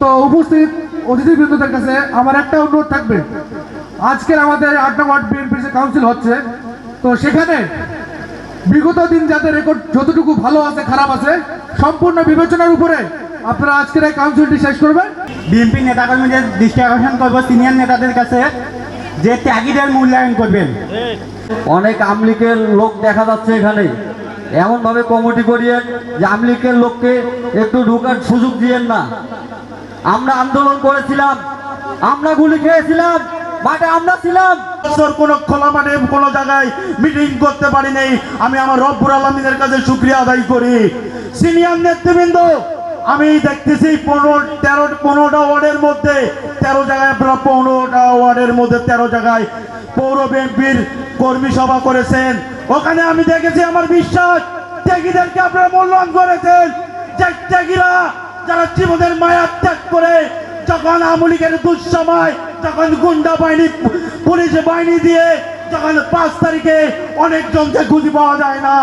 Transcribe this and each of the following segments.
তো উপস্থিত অতিথিবৃন্দদের কাছে আমার একটা অনুরোধ থাকবে, আজকের আমাদের ৮ নং ওয়ার্ড বিএনপির যে কাউন্সিল হচ্ছে, তো সেখানে বিগত দিন যাদের রেকর্ড যতটুকু ভালো আছে খারাপ আছে সম্পূর্ণ বিবেচনার উপরে আপনারা আজকের এই কাউন্সিলটি শেষ করবেন। বিএনপি নেতাকর্মীদের দৃষ্টি আকর্ষণ করবো সিনিয়র নেতাদের কাছে যে ত্যাগীদের মূল্যায়ন করবেন। অনেক আমলিকের লোক দেখা যাচ্ছে এখানে, এমনভাবে কমিটি করিয়ে যে আমলিকের লোককে একটু ঢোকার সুযোগ দিয়েন না। আমরা আন্দোলন করেছিলাম, আমরা গুলি খেয়েছিলাম, মাঠে আমরা ছিলাম। কোনো খোলা মাঠে কোনো জায়গায় মিটিং করতে পারি নাই। আমি আমার রব্বুল আলামিনের কাছে শুকরিয়া আদায় করি। সিনিয়র নেতৃবৃন্দ, আমি দেখতেছি 15টা ওয়ার্ডের মধ্যে 13 জায়গায়, আপনারা 15টা ওয়ার্ডের মধ্যে 13 জায়গায় পৌর বিএনপির কর্মী সভা করেছেন। ওখানে আমি দেখেছি, আমার বিশ্বাস ত্যাগীদেরকে আপনারা মূল্যায়ন করেছেন। যে ত্যাগীরা যারা জীবনের মায়া ত্যাগ করে যখন আওয়ামী লীগের দুঃসময়, যখন গুন্ডা বাহিনী পুলিশ বাহিনী দিয়ে যখন 5 তারিখে অনেকজনকে খুঁজে পাওয়া যায় না,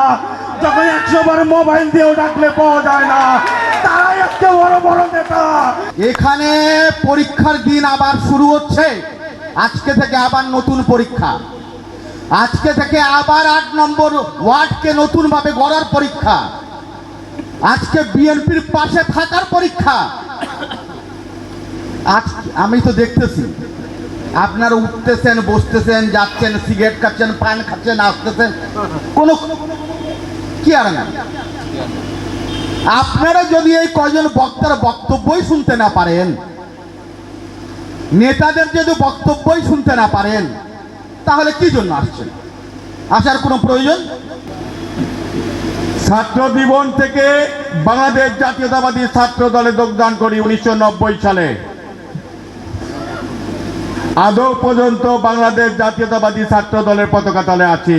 যখন 100 বার মোবাইল দিয়েও ডাকলে পাওয়া যায় না, তারাই আজকে বড় বড় নেতা। এখানে পরীক্ষার দিন আবার শুরু হচ্ছে। আজকে থেকে আবার নতুন পরীক্ষা, আজকে থেকে আবার 8 নম্বর ওয়ার্ডকে নতুনভাবে গড়ার পরীক্ষা, আজকে বিএনপির পাশে থাকার পরীক্ষা। আজ আমি তো দেখতেছি আপনারা উঠতেছেন, বসতেছেন, যাচ্ছেন, সিগারেট খাচ্ছেন, পান খাচ্ছেন, আসতেছেন, কোনো কি আর না। আপনারা যদি এই কয়জন বক্তার বক্তব্যই শুনতে না পারেন, নেতাদের যদি বক্তব্যই শুনতে না পারেন, তাহলে কি জন্য আসছেন? আসার কোনো প্রয়োজন? ছাত্র জীবন থেকে বাংলাদেশ জাতীয়তাবাদী ছাত্র দলে যোগদান করি 1990 সালে। আদৌ পর্যন্ত বাংলাদেশ জাতীয়তাবাদী ছাত্র দলের পতাকা তলে আছি।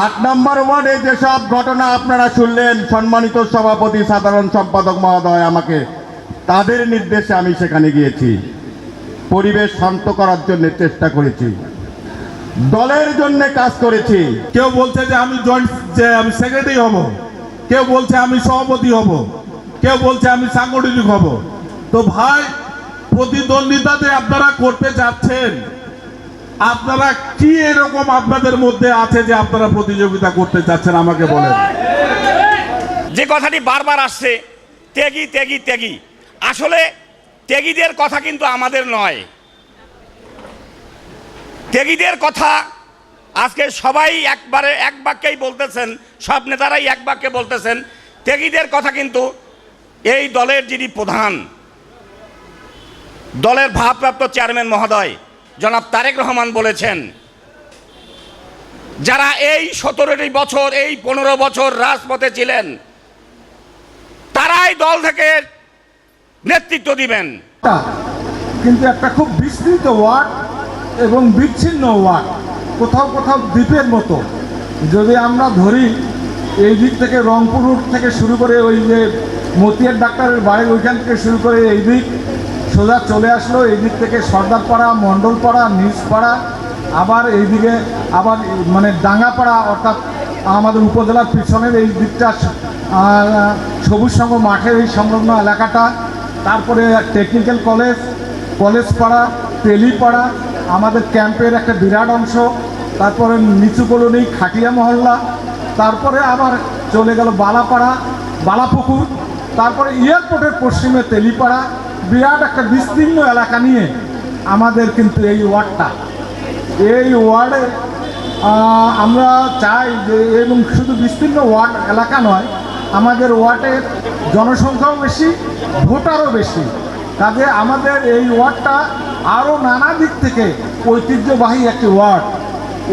8 নম্বর ওয়ার্ডে যেসব ঘটনা আপনারা শুনলেন, সম্মানিত সভাপতি, সাধারণ সম্পাদক মহোদয় আমাকে, তাদের নির্দেশে আমি সেখানে গিয়েছি। পরিবেশ শান্ত করার জন্য চেষ্টা করেছি, দলের জন্য কাজ করেছি। কেউ বলছে যে আমি আমি সেক্রেটারি হব, কেউ বলছে আমি সভাপতি হব, কেউ বলছে আমি সাংগঠনিক হব। তো ভাই, প্রতিদ্বন্দ্বিতা যে আপনারা করতে যাচ্ছেন, আপনারা কি এরকম আপনাদের মধ্যে আছে যে আপনারা প্রতিযোগিতা করতে চাচ্ছেন আমাকে বলেন। যে কথাটি বারবার আসছে, ত্যাগী ত্যাগী ত্যাগী, আসলে ত্যাগীদের কথা কিন্তু আমাদের নয়। ত্যাগীদের কথা আজকে সবাই এক বাক্যেই বলতেছেন, সব নেতারাই এক বাক্যে বলতেছেন। ত্যাগীদের কথা কিন্তু এই দলের যিনি প্রধান, দলের ভারপ্রাপ্ত চেয়ারম্যান মহোদয় জনাব তারেক রহমান বলেছেন, যারা এই 17টি বছর, এই 15 বছর রাজপথে ছিলেন, তারাই দল থেকে নেতৃত্ব দিবেন। কিন্তু একটা খুব বিস্তৃত ওয়ার্ড এবং বিচ্ছিন্ন ওয়ার্ড, কোথাও কোথাও দ্বীপের মতো। যদি আমরা ধরি, এই দিক থেকে রংপুর রুট থেকে শুরু করে ওই যে মতিয়ার ডাক্তারের বাড়ি, ওইখান থেকে শুরু করে এই দিক সোজা চলে আসলো, এই দিক থেকে সর্দারপাড়া, মণ্ডলপাড়া, নিজপাড়া, আবার এইদিকে আবার মানে ডাঙ্গাপাড়া, অর্থাৎ আমাদের উপজেলার পিছনের এই দিকটা সবুজ সংঘ মাঠের এই সংলগ্ন এলাকাটা, তারপরে টেকনিক্যাল কলেজ, কলেজপাড়া, তেলিপাড়া, আমাদের ক্যাম্পের একটা বিরাট অংশ, তারপরে নিচু কলোনি, খাটিয়া মহল্লা, তারপরে আবার চলে গেল বালাপাড়া, বালাপুকুর, তারপরে এয়ারপোর্টের পশ্চিমে তেলিপাড়া। বিরাট একটা বিস্তীর্ণ এলাকা নিয়ে আমাদের কিন্তু এই ওয়ার্ডটা। এই ওয়ার্ডে আমরা চাই যে, এবং শুধু বিস্তীর্ণ ওয়ার্ড এলাকা নয়, আমাদের ওয়ার্ডের জনসংখ্যাও বেশি, ভোটারও বেশি। কাজে আমাদের এই ওয়ার্ডটা আরও নানা দিক থেকে ঐতিহ্যবাহী একটি ওয়ার্ড।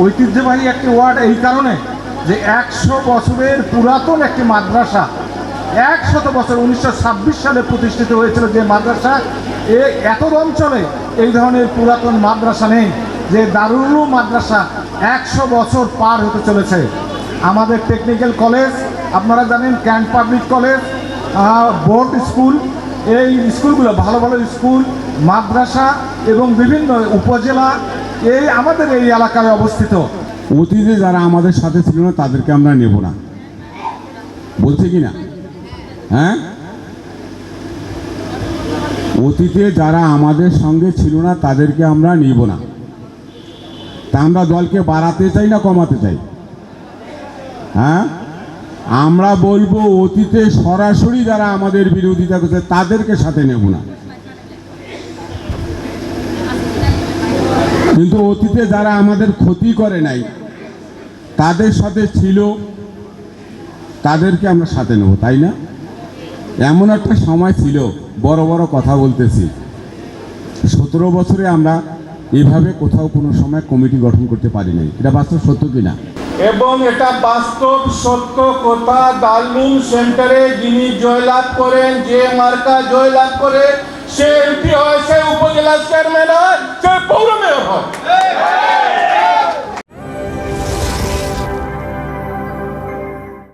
ঐতিহ্যবাহী একটি ওয়ার্ড এই কারণে যে 100 বছরের পুরাতন একটি মাদ্রাসা, 100 বছর, 1926 সালে প্রতিষ্ঠিত হয়েছিল যে মাদ্রাসা, এত অঞ্চলে এই ধরনের পুরাতন মাদ্রাসা নেই। যে দারুল উলুম মাদ্রাসা 100 বছর পার হতে চলেছে। আমাদের টেকনিক্যাল কলেজ, আপনারা জানেন, can't public college, board school, এই স্কুলগুলো ভালো ভালো স্কুল, মাদ্রাসা এবং বিভিন্ন উপজেলা এই আমাদের এই এলাকায় অবস্থিত। অতীতে যারা আমাদের সাথে ছিল না তাদেরকে আমরা নেব না, বলছে কি না? হ্যাঁ, অতীতে যারা আমাদের সঙ্গে ছিল না তাদেরকে আমরা নিব না। তা আমরা দলকে বাড়াতে চাই না কমাতে চাই? হ্যাঁ, আমরা বলবো অতীতে সরাসরি যারা আমাদের বিরোধিতা করছে তাদেরকে সাথে নেব না, কিন্তু অতীতে যারা আমাদের ক্ষতি করে নাই তাদের সাথে ছিল তাদেরকে আমরা সাথে নেব, তাই না? এমন একটা সময় ছিল, বড় বড় কথা বলতেছি, 17 বছরে আমরা এভাবে কোথাও কোনো সময় কমিটি গঠন করতে পারি নাই। এটা বাস্তব সত্য কিনা? এবং এটা বাস্তব সত্য কথা। দারুল সেন্টারে যিনি জয়লাভ করেন, যে মার্কা জয়লাভ করে, সে এমপি হয়, সে উপজেলা চেয়ারম্যান হয়, সে পৌর মেয়র হয়।